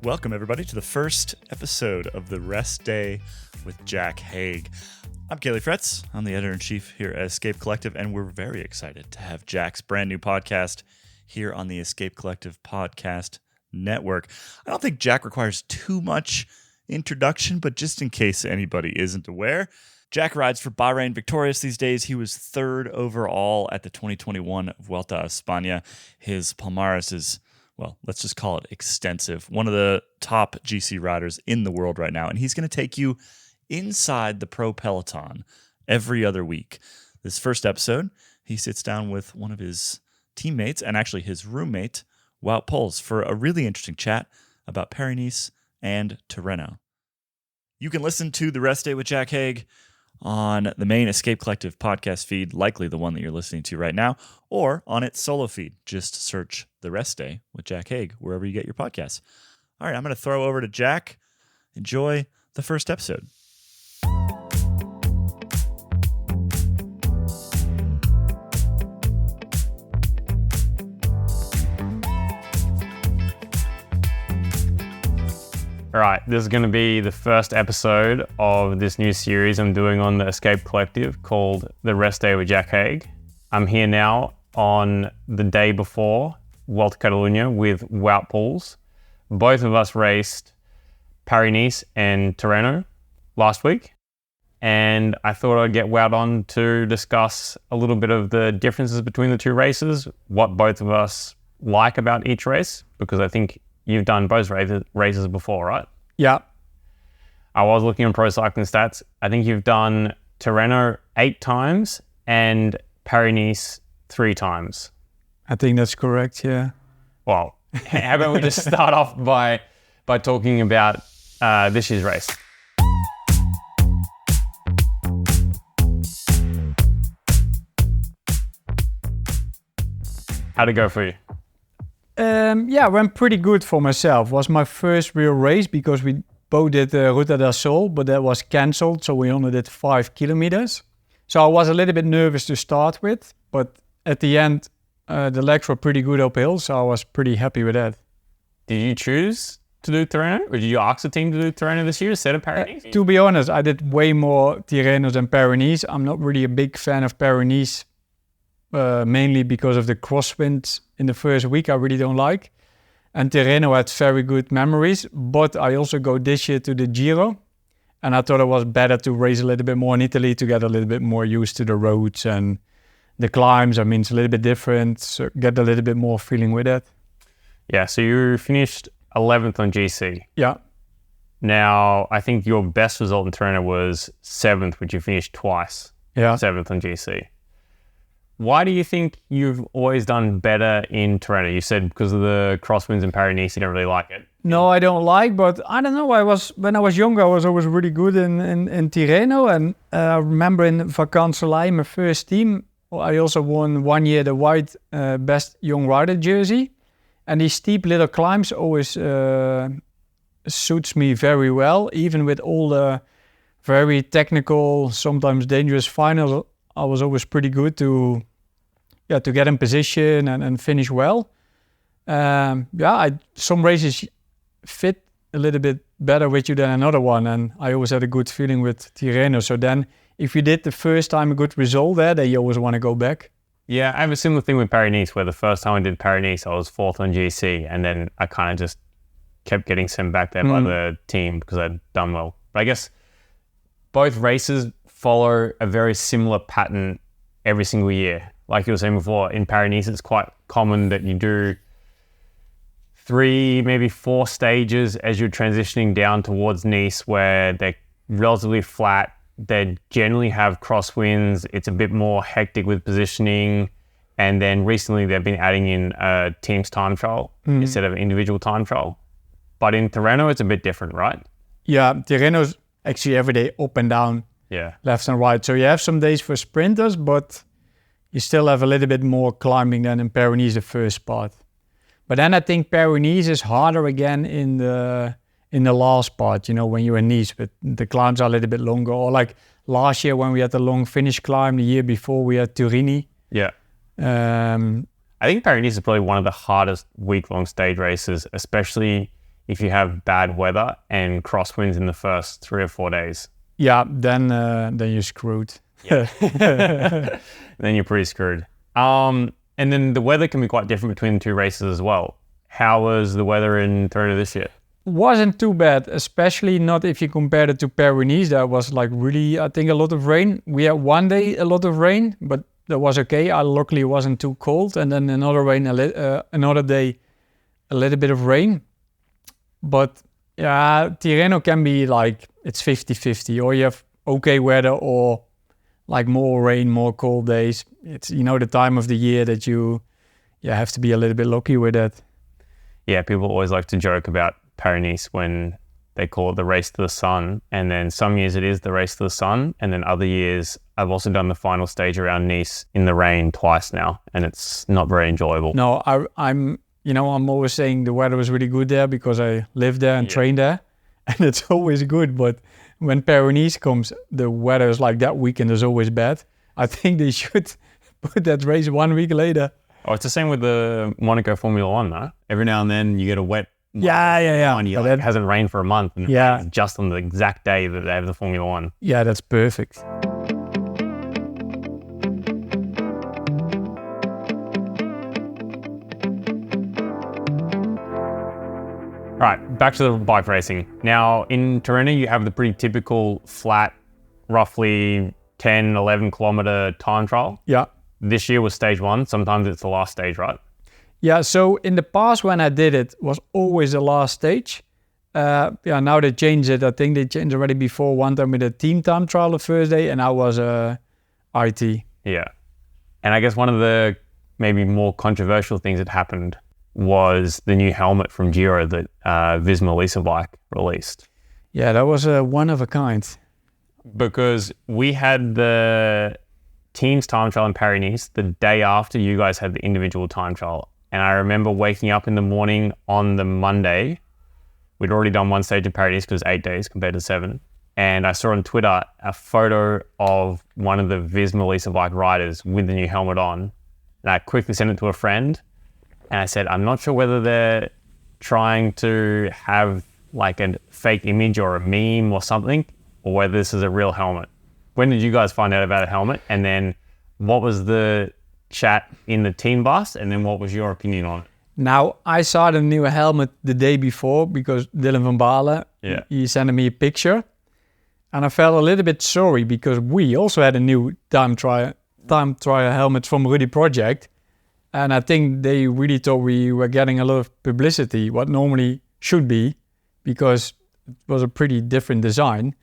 Welcome, everybody, to the first episode of The Rest Day with Jack Haig. I'm Kaylee Fretz. I'm the editor-in-chief here at Escape Collective, and we're very excited to have Jack's brand new podcast here on the Escape Collective Podcast Network. I don't think Jack requires too much introduction, but just in case anybody isn't aware, Jack rides for Bahrain-Victorious these days. He was third overall at the 2021 Vuelta a España. His palmarès is, well, let's just call it extensive. One of the top GC riders in the world right now. And he's going to take you inside the pro peloton every other week. This first episode, he sits down with one of his teammates and actually his roommate, Wout Poels, for a really interesting chat about Paris-Nice and Tirreno. You can listen to The Rest Day with Jack Haig on the main Escape Collective podcast feed, likely the one that you're listening to right now, or on its solo feed. Just search The Rest Day with Jack Haig wherever you get your podcasts. All right, I'm going to throw over to Jack. Enjoy the first episode. All right, this is going to be the first episode of this new series I'm doing on the Escape Collective called The Rest Day with Jack Haig. I'm here now on the day before Vuelta a Catalunya with Wout Poels. Both of us raced Paris-Nice and Tirreno last week, and I thought I'd get Wout on to discuss a little bit of the differences between the two races, what both of us like about each race, because I think you've done both races before, right? Yeah. I was looking on Pro Cycling Stats. I think you've done Tirreno 8 times and Paris-Nice 3 times. I think that's correct, yeah. Well, how about we just start off by talking about this year's race? How'd it go for you? Yeah, went pretty good for myself. Was my first real race because we both did Ruta del Sol, but that was cancelled, so we only did 5 kilometers. So I was a little bit nervous to start with, but at the end, the legs were pretty good uphill, so I was pretty happy with that. Did you choose to do Tirreno, or did you ask the team to do Tirreno this year instead of Paris-Nice? To be honest, I did way more Tirreno than Paris-Nice. I'm not really a big fan of Paris-Nice, mainly because of the crosswind in the first week I really don't like. And Tirreno had very good memories, but I also go this year to the Giro, and I thought it was better to race a little bit more in Italy to get a little bit more used to the roads and the climbs. I mean, it's a little bit different, so get a little bit more feeling with it. Yeah, so you finished 11th on GC. Yeah. Now, I think your best result in Tirreno was 7th, which you finished twice. Yeah. 7th on GC. Why do you think you've always done better in Tirreno? You said because of the crosswinds in Paris-Nice, you don't really like it. No, I don't like, but I don't know. When I was younger, I was always really good in Tirreno. And I remember in Vacansoleil, my first team, I also won 1 year the white best young rider jersey. And these steep little climbs always suits me very well. Even with all the very technical, sometimes dangerous finals, I was always pretty good to get in position and finish well. Some races fit a little bit better with you than another one, and I always had a good feeling with Tirreno. So then, if you did the first time a good result there, then you always want to go back. Yeah, I have a similar thing with Paris-Nice, where the first time I did Paris-Nice, I was 4th on GC, and then I kind of just kept getting sent back there by the team because I'd done well. But I guess both races follow a very similar pattern every single year. Like you were saying before, in Paris-Nice, it's quite common that you do 3, maybe 4 stages as you're transitioning down towards Nice, where they're relatively flat. They generally have crosswinds. It's a bit more hectic with positioning. And then recently they've been adding in a team's time trial instead of an individual time trial. But in Tirreno, it's a bit different, right? Yeah, Tirreno's actually every day up and down. Yeah. Left and right. So you have some days for sprinters, but you still have a little bit more climbing than in Paris-Nice, the first part. But then I think Paris-Nice is harder again in the last part, when you're in Nice, but the climbs are a little bit longer. Or like last year when we had the long finish climb, the year before we had Turini. Yeah. I think Paris-Nice is probably one of the hardest week-long stage races, especially if you have bad weather and crosswinds in the first 3 or 4 days. Yeah, then you're screwed. Yeah. Then you're pretty screwed. And then the weather can be quite different between the two races as well. How was the weather in Tirreno this year? Wasn't too bad, especially not if you compare it to Paris-Nice. There was like really, I think, a lot of rain. We had one day a lot of rain, but that was okay. Luckily it wasn't too cold. And then another day, a little bit of rain. But yeah, Tirreno can be like, it's 50-50. Or you have okay weather or like more rain, more cold days. It's, the time of the year that you have to be a little bit lucky with that. Yeah, people always like to joke about Paris-Nice when they call it the race to the sun. And then some years it is the race to the sun. And then other years, I've also done the final stage around Nice in the rain twice now. And it's not very enjoyable. No, I'm always saying the weather was really good there because I live there and train there. And it's always good. But when Paris-Nice comes, the weather is like that weekend is always bad. I think they should put that race 1 week later. Oh, it's the same with the Monaco Formula One, though. Every now and then you get a wet Yeah. one. It hasn't rained for a month. And Yeah. it's just on the exact day that they have the Formula One. Yeah, that's perfect. All right, back to the bike racing. Now, in Tirreno, you have the pretty typical flat, roughly 10, 11 kilometer time trial. Yeah. This year was stage 1. Sometimes it's the last stage, right? Yeah, so in the past when I did it, was always the last stage. Now they changed it. I think they changed already before. One time with a team time trial the first day, and I was IT. Yeah. And I guess one of the maybe more controversial things that happened was the new helmet from Giro that Visma Lease Bike released. Yeah, that was one of a kind. Because we had the team's time trial in Paris-Nice the day after you guys had the individual time trial. And I remember waking up in the morning on the Monday. We'd already done one stage in Paris-Nice because 8 days compared to 7. And I saw on Twitter a photo of one of the Visma Lease Bike riders with the new helmet on. And I quickly sent it to a friend. And I said, I'm not sure whether they're trying to have like a fake image or a meme or something, or whether this is a real helmet. When did you guys find out about a helmet? And then what was the chat in the team bus? And then what was your opinion on it? Now, I saw the new helmet the day before because Dylan van Baarle, he sent me a picture. And I felt a little bit sorry because we also had a new time trial helmet from Rudy Project. And I think they really thought we were getting a lot of publicity, what normally should be, because it was a pretty different design.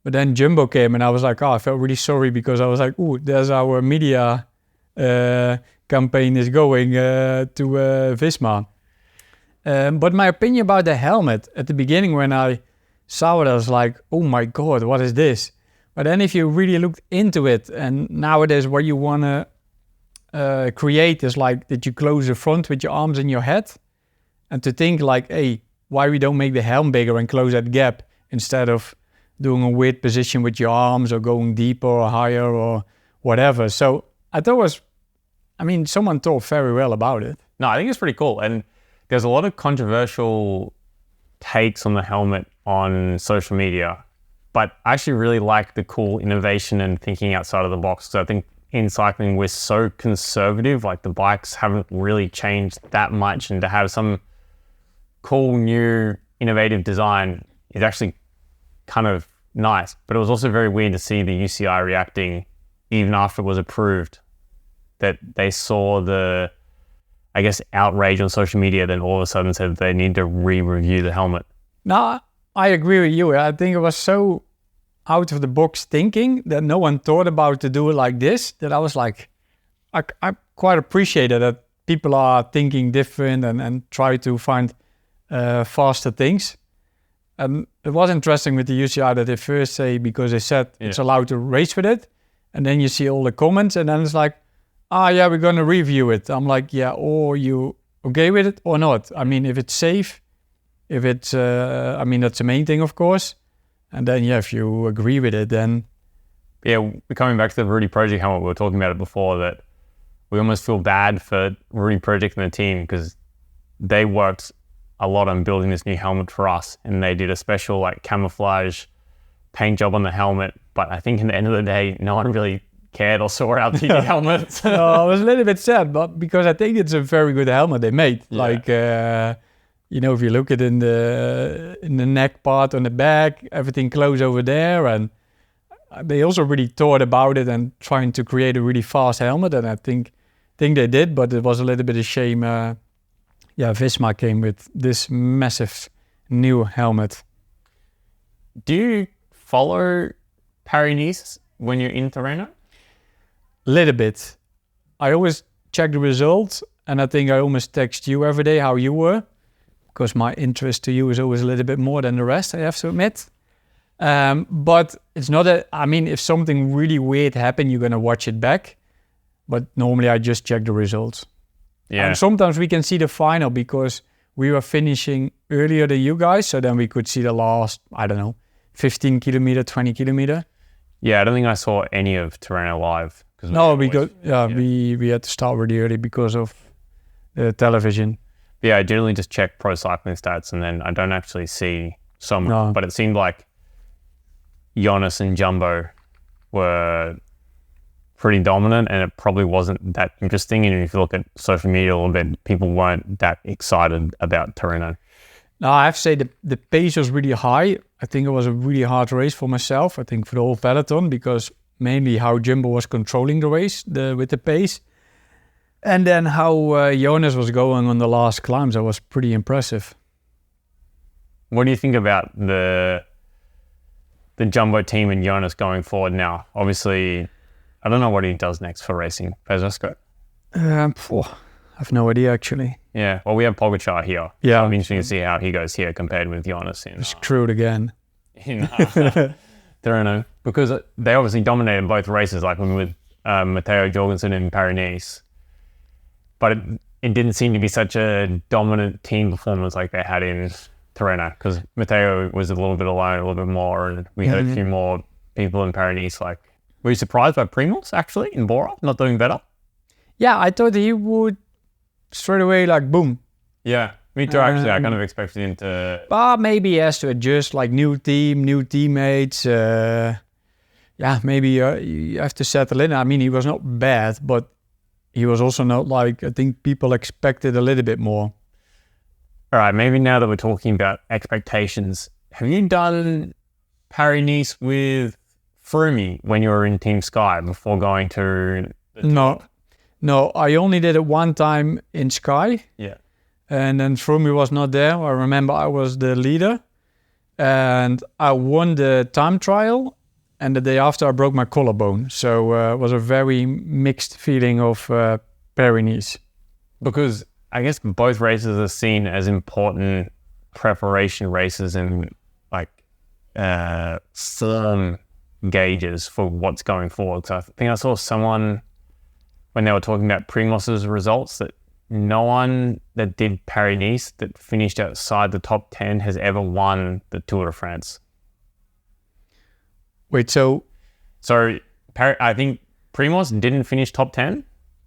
But then Jumbo came and I was like, I felt really sorry because I was like, there's our media campaign is going to Visma. But my opinion about the helmet, at the beginning when I saw it, I was like, oh my God, what is this? But then if you really looked into it, and nowadays what you want to create is like that you close the front with your arms in your head, and to think like, hey, why we don't make the helm bigger and close that gap instead of doing a weird position with your arms or going deeper or higher or whatever. So I thought someone thought very well about it. No, I think it's pretty cool. And there's a lot of controversial takes on the helmet on social media, but I actually really like the cool innovation and thinking outside of the box. So I think in cycling, we're so conservative, like the bikes haven't really changed that much, and to have some cool, new, innovative design is actually kind of nice. But it was also very weird to see the UCI reacting even after it was approved, that they saw the, I guess, outrage on social media, then all of a sudden said they need to re-review the helmet. No, I agree with you. I think it was so out of the box thinking that no one thought about to do it like this, that I was like, I quite appreciated that people are thinking different and try to find faster things. And it was interesting with the UCI that they first say, because they said it's allowed to race with it, and then you see all the comments, and then it's like, we're going to review it. I'm like, or you okay with it or not? I mean, if it's safe, if it's, that's the main thing, of course. And then, if you agree with it, then... Yeah, we're coming back to the Rudy Project helmet. We were talking about it before, that we almost feel bad for Rudy Project and the team because they worked a lot on building this new helmet for us, and they did a special like camouflage paint job on the helmet. But I think in the end of the day, no one really cared or saw our TD helmets. No, I was a little bit sad, but because I think it's a very good helmet they made. Yeah. Like, if you look at in the neck part on the back, everything close over there, and they also really thought about it and trying to create a really fast helmet, and I think they did, but it was a little bit of shame. Visma came with this massive new helmet. Do you follow Paris-Nice when you're in Tirreno? Little bit. I always check the results, and I think I almost text you every day how you were, because my interest to you is always a little bit more than the rest, I have to admit. But it's not if something really weird happened, you're going to watch it back. But normally I just check the results. Yeah. And sometimes we can see the final because we were finishing earlier than you guys. So then we could see the last, 15 kilometer, 20 kilometer. Yeah, I don't think I saw any of Tirreno live. We had to start really early because of the television. Yeah, I generally just check pro cycling stats, and then I don't actually see some. No. But it seemed like Jonas and Jumbo were pretty dominant, and it probably wasn't that interesting. And if you look at social media a little bit, people weren't that excited about Tirreno. No, I have to say the pace was really high. I think it was a really hard race for myself. I think for the whole peloton, because mainly how Jumbo was controlling the race with the pace. And then how Jonas was going on the last climbs, that was pretty impressive. What do you think about the Jumbo team and Jonas going forward now? Obviously, I don't know what he does next for racing. Pesesco? I have no idea, actually. Yeah, well, we have Pogačar here. Yeah. It'll be interesting to see how he goes here compared with Jonas Screwed again. in Tirreno. Because they obviously dominated both races, like when with Matteo Jorgensen in Paris-Nice. But it didn't seem to be such a dominant team performance like they had in Tirreno, because Matteo was a little bit alone, a little bit more, and we had a few more people in Paris-Nice. Like, were you surprised by Primoz, actually, in Bora, not doing better? Yeah, I thought he would straight away, boom. Yeah, me too, actually. I kind of expected him to... But maybe he has to adjust, new team, new teammates. Maybe you have to settle in. I mean, he was not bad, but he was also not I think people expected a little bit more. All right, maybe now that we're talking about expectations, have you done Paris-Nice with Froome when you were in Team Sky before going to... No, I only did it one time in Sky. Yeah. And then Froome was not there. I remember I was the leader. And I won the time trial. And the day after, I broke my collarbone. So it was a very mixed feeling of Paris-Nice. Because I guess both races are seen as important preparation races and form gauges for what's going forward. So I think I saw someone when they were talking about Primos's results that no one that did Paris-Nice that finished outside the top 10 has ever won the Tour de France. Wait, so I think Primoz didn't finish top 10,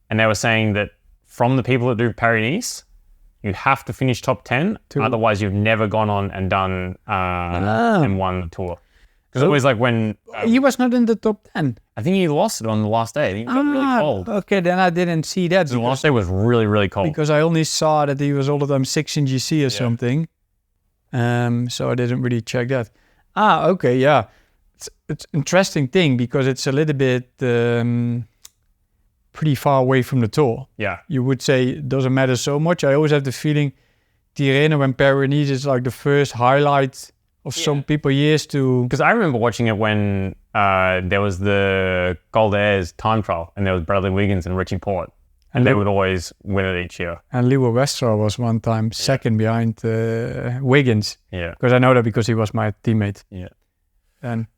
and they were saying that from the people that do Paris-Nice, you have to finish top 10, otherwise you've never gone on and done and won the Tour. Because it was when... he was not in the top 10. I think he lost it on the last day. I think it got really cold. Okay, then I didn't see that. The last day was really, really cold. Because I only saw that he was all the time 6 in GC or something. So I didn't really check that. Okay, yeah. It's an interesting thing because it's a little bit pretty far away from the Tour. Yeah. You would say it doesn't matter so much. I always have the feeling Tirreno and Paris-Nice is the first highlight of some people years to... Because I remember watching it when there was the Gold Airs time trial and there was Bradley Wiggins and Richie Porte. And they would always win it each year. And Lewa Westra was one time second behind Wiggins. Yeah. Because I know that because he was my teammate. Yeah.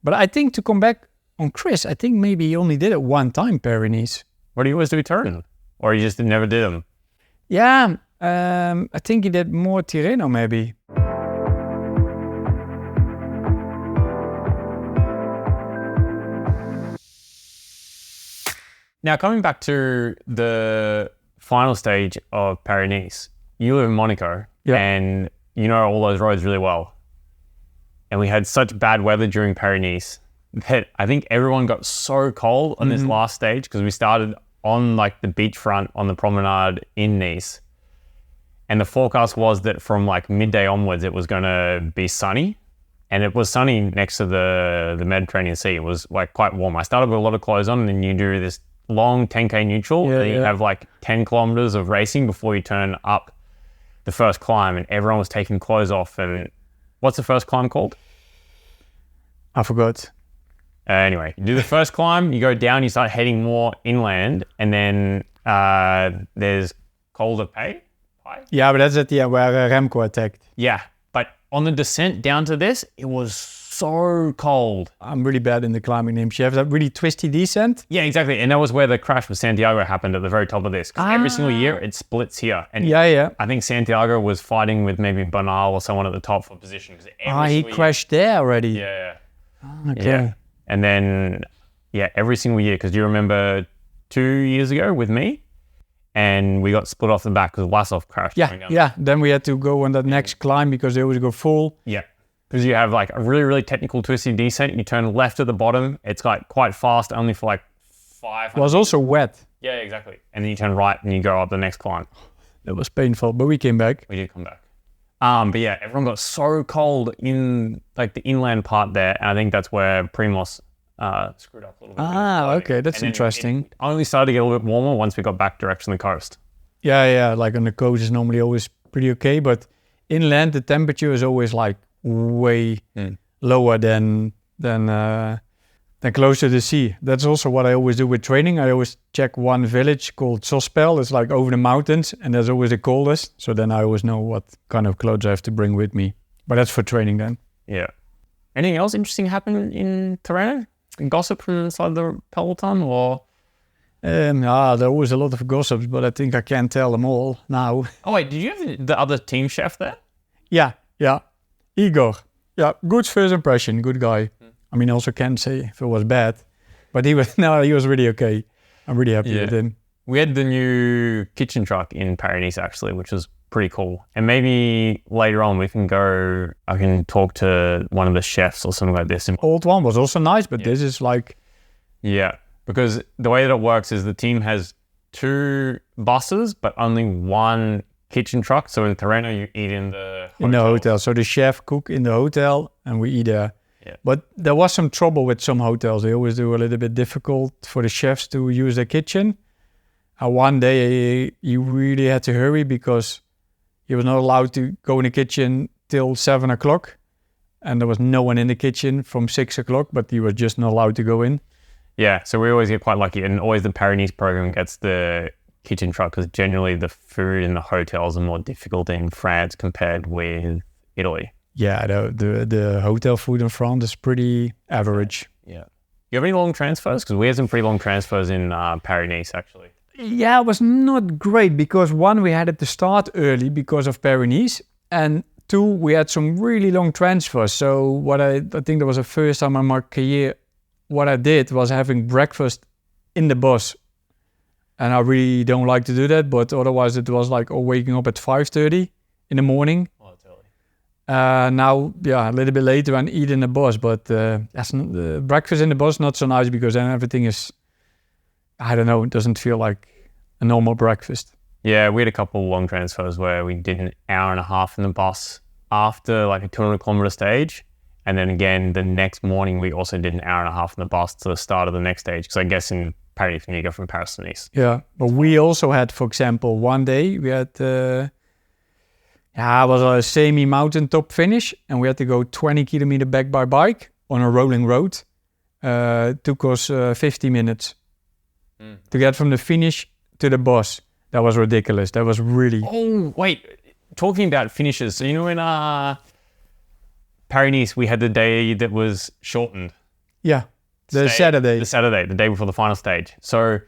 But I think to come back on Chris, I think maybe he only did it one time, Paris-Nice. What do you always do Tirreno? Or you just never did them? Yeah, I think he did more Tirreno maybe. Now, coming back to the final stage of Paris-Nice, you live in Monaco and you know all those roads really well. And we had such bad weather during Paris-Nice that I think everyone got so cold on this last stage because we started on like the beachfront on the promenade in Nice. And the forecast was that from like midday onwards, it was going to be sunny. And it was sunny next to the Mediterranean Sea. It was like quite warm. I started with a lot of clothes on, and then you do this long 10K neutral. And you have like 10 kilometers of racing before you turn up the first climb, and everyone was taking clothes off. And what's the first climb called? I forgot. Anyway, you do the first climb, you go down, you start heading more inland, and then there's Col de Pay. Yeah, but that's at the end where Remco attacked. Yeah, but on the descent down to this, it was so cold. I'm really bad in the climbing names. You have that really twisty descent. Yeah, exactly. And that was where the crash with Santiago happened at the very top of this. Because every single year it splits here. And I think Santiago was fighting with maybe Bernal or someone at the top for position. He crashed there already. Yeah. Okay. Yeah. And then, every single year. Because do you remember 2 years ago with me? And we got split off the back because Wasov crashed. Yeah. Then we had to go on that next climb because they always go full. Yeah. Because you have like a really, really technical twisty descent. You turn left at the bottom. It's like quite fast, only for like 500. It was also wet. Yeah, exactly. And then you turn right and you go up the next climb. It was painful, but we came back. We did come back. But yeah, everyone got so cold in like the inland part there. And I think that's where Primoz screwed up a little bit. Okay. That's interesting. It only started to get a little bit warmer once we got back direction the coast. Yeah. Like on the coast is normally always pretty okay. But inland, the temperature is always like way lower than close to the sea. That's also what I always do with training. I always check one village called Sospel. It's like over the mountains, and there's always the coldest. So then I always know what kind of clothes I have to bring with me. But that's for training then. Yeah. Anything else interesting happen in Tirreno? Gossip from inside the peloton, or? There are always a lot of gossips, but I think I can't tell them all now. Oh wait, did you have the other team chef there? Yeah. Igor. Yeah, good first impression, good guy. I mean, also can't say if it was bad, but he was really okay. I'm really happy with him. We had the new kitchen truck in Paris-Nice actually, which was pretty cool. And maybe later on I can talk to one of the chefs or something like this. Old one was also nice, but this is like... Yeah, because the way that it works is the team has 2 buses, but only 1 kitchen truck. So in Tirreno, you eat in the hotel. So the chef cook in the hotel and we eat there. Yeah. But there was some trouble with some hotels. They always do a little bit difficult for the chefs to use their kitchen. One day he really had to hurry because he was not allowed to go in the kitchen till 7 o'clock. And there was no one in the kitchen from 6 o'clock, but he was just not allowed to go in. Yeah, so we always get quite lucky. And always the Paris-Nice program gets the kitchen truck because generally the food in the hotels are more difficult in France compared with Italy. Yeah, the hotel food in France is pretty average. Yeah. You have any long transfers? Because we had some pretty long transfers in Paris-Nice actually. Yeah, it was not great because 1, we had it to start early because of Paris-Nice, and 2, we had some really long transfers. So what I think that was the first time in my career, what I did was having breakfast in the bus. And I really don't like to do that, but otherwise it was like waking up at 5:30 in the morning. Oh, that's early. Now, a little bit later and eat in the bus, but breakfast in the bus not so nice because then everything is, I don't know, it doesn't feel like a normal breakfast. Yeah, we had a couple of long transfers where we did an hour and a half in the bus after like a 200 kilometer stage. And then again, the next morning, we also did an hour and a half in the bus to the start of the next stage. Because I guess in Paris, you go from Paris to Nice. Yeah, but we also had, for example, one day we had, it was a semi-mountaintop finish, and we had to go 20 kilometer back by bike on a rolling road. Took us 50 minutes to get from the finish to the bus. That was ridiculous. That was really... Oh, wait. Talking about finishes. So, you know, in Paris-Nice, we had the day that was shortened. Yeah. The Saturday, the day before the final stage. So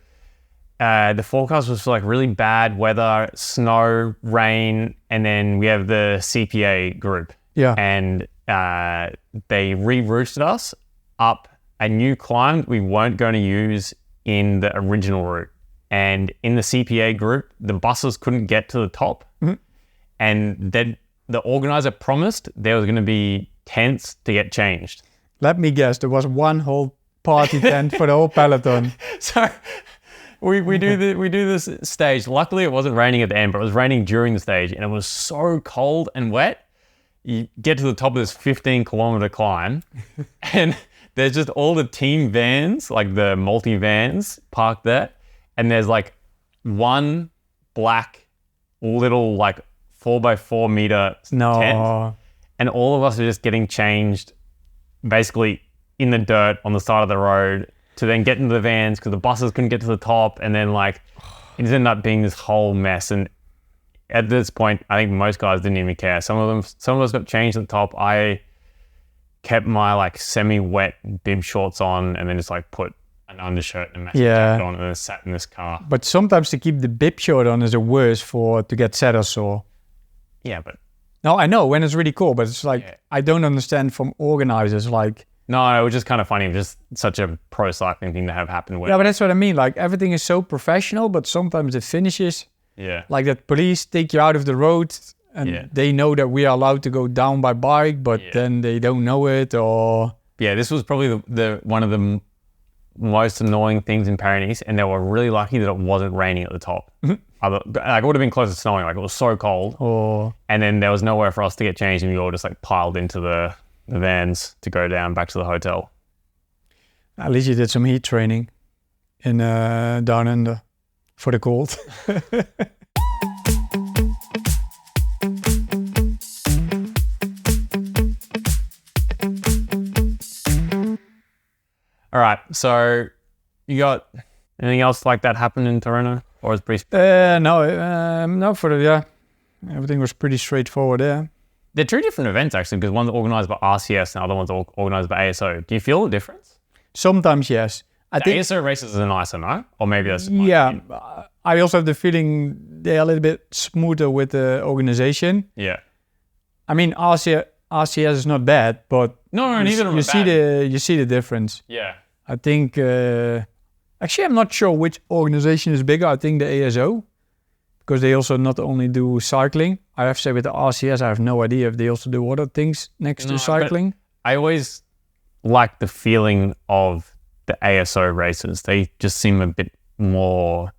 the forecast was for like really bad weather, snow, rain, and then we have the CPA group. Yeah. And they rerouted us up a new climb we weren't going to use in the original route. And in the CPA group, the buses couldn't get to the top. Mm-hmm. And then the organizer promised there was going to be tents to get changed. Let me guess, there was one whole party tent for the whole peloton. So we do this stage. Luckily, it wasn't raining at the end, but it was raining during the stage, and it was so cold and wet. You get to the top of this 15-kilometer climb, and there's just all the team vans, like the multi-vans, parked there, and there's like one black little like 4x4 meter tent, and all of us are just getting changed basically in the dirt on the side of the road to then get into the vans because the buses couldn't get to the top, and then like it just ended up being this whole mess. And at this point, I think most guys didn't even care. Some of us got changed at the top. I kept my like semi-wet bib shorts on, and then just like put an undershirt and a massive jacket on, and then sat in this car. But sometimes to keep the bib short on is the worst to get saddle sore. Yeah, but no, I know when it's really cool, but it's like I don't understand from organizers like. No, it was just kind of funny. It was just such a pro cycling thing to have happen. Yeah, but that's what I mean. Like everything is so professional, but sometimes the finishes, like that police take you out of the road and they know that we are allowed to go down by bike, but then they don't know it or... Yeah, this was probably the one of the most annoying things in Paris-Nice, and they were really lucky that it wasn't raining at the top. Like it would have been close to snowing. Like it was so cold, and then there was nowhere for us to get changed, and we all just like piled into the vans to go back to the hotel. At least you did some heat training in down under for the cold. All right, so you got anything else like that happen in Tirreno, or is pretty? No, everything was pretty straightforward there. They're two different events actually, because one's organised by RCS and the other one's organised by ASO. Do you feel the difference? Sometimes, yes. I think ASO races are nicer, no? Or maybe that's I also have the feeling they're a little bit smoother with the organization. Yeah. I mean, RCS is not bad, but you see the difference. Yeah. I think actually I'm not sure which organization is bigger. I think the ASO, because they also not only do cycling. I have to say with the RCS, I have no idea if they also do other things next to cycling. I always like the feeling of the ASO races. They just seem a bit more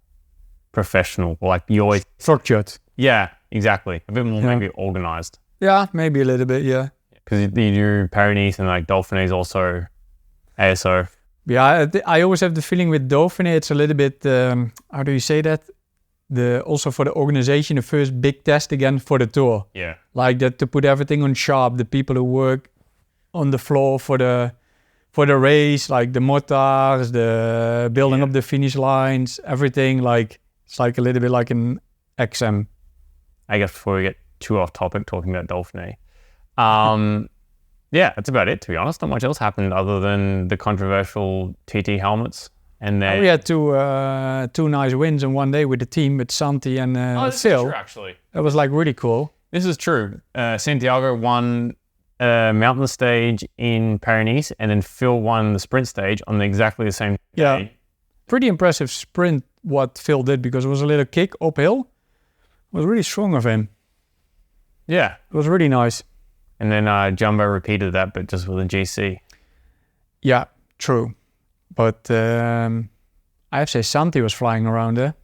professional. Like you always structured. Yeah, exactly. A bit more maybe organized. Yeah, maybe a little bit. Yeah. Because you do Paris-Nice and like Dauphiné is also ASO. Yeah, I always have the feeling with Dauphiné, it's a little bit. How do you say that? Also for the organization, the first big test again for the tour. Yeah. Like that to put everything on sharp. The people who work on the floor for the race, like the mortars, the building up the finish lines, everything. Like it's like a little bit like an XM. I guess before we get too off topic talking about Dauphiné. Yeah, that's about it, to be honest. Not much else happened other than the controversial TT helmets. And we had two nice wins in one day with the team, with Santi and Phil. True, actually. That was like really cool. This is true. Santiago won mountain stage in Paris-Nice, and then Phil won the sprint stage on exactly the same day. Yeah, pretty impressive sprint what Phil did, because it was a little kick uphill. It was really strong of him. Yeah. It was really nice. And then Jumbo repeated that, but just with a GC. Yeah, true. But I have to say Santi was flying around there.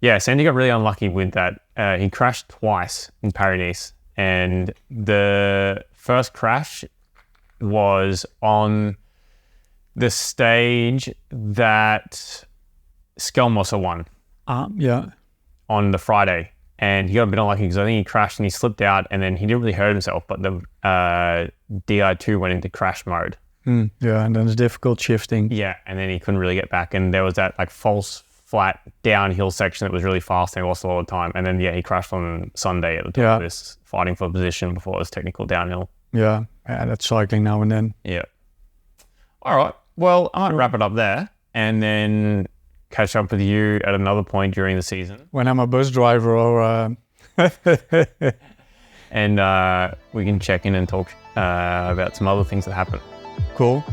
Yeah, Santi got really unlucky with that. He crashed twice in Paris-Nice. And the first crash was on the stage that Skelmoser won. On the Friday. And he got a bit unlucky because I think he crashed and he slipped out, and then he didn't really hurt himself, but the Di2 went into crash mode. Yeah, and then it's difficult shifting. Yeah, and then he couldn't really get back, and there was that like false flat downhill section that was really fast and he lost a lot of time. And then he crashed on Sunday at the top of this, fighting for position before it was technical downhill. Yeah, that's cycling now and then. Yeah. All right. Well, I might wrap it up there and then catch up with you at another point during the season. When I'm a bus driver or... And we can check in and talk about some other things that happen. Cool.